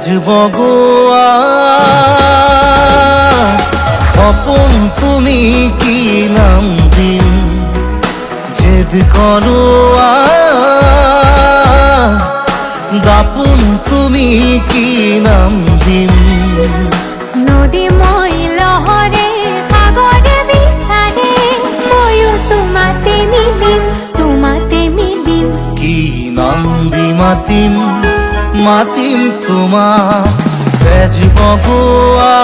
বগোয়া সপোন তুমি কি নাম দিম জেদ কৰোৱা দাপোন তুমি কি নাম দিম নদী মই লহৰে সাগৰে বিচাৰে ময়ো তোমাতে মিলিম কি নাম দি মাতিম তোমাক তেজ বগোৱা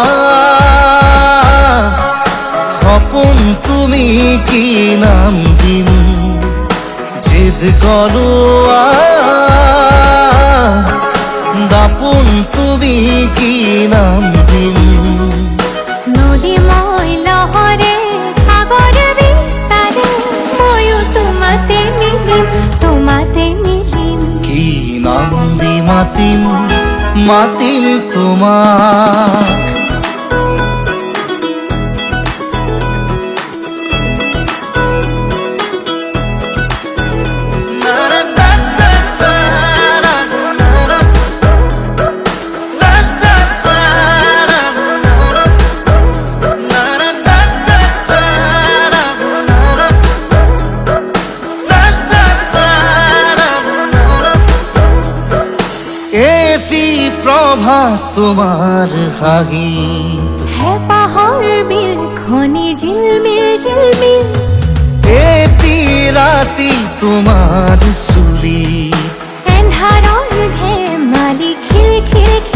সপোন তুমি কি নাম দিম জেদ কৰোৱা দাপোন তুমি কি নাম দিম নদী মই লহৰে সাগৰে বিচাৰে ময়ো তোমাতে মিলিম কি নাম দি মাতিম তোমাক এটি প্রভাত তোমার হাঁহিত হেঁপাহৰ বিলখনি ঝিলমিল এটি রাতি তোমার চুলি এন্ধাৰৰ ধেমালি খিলখিল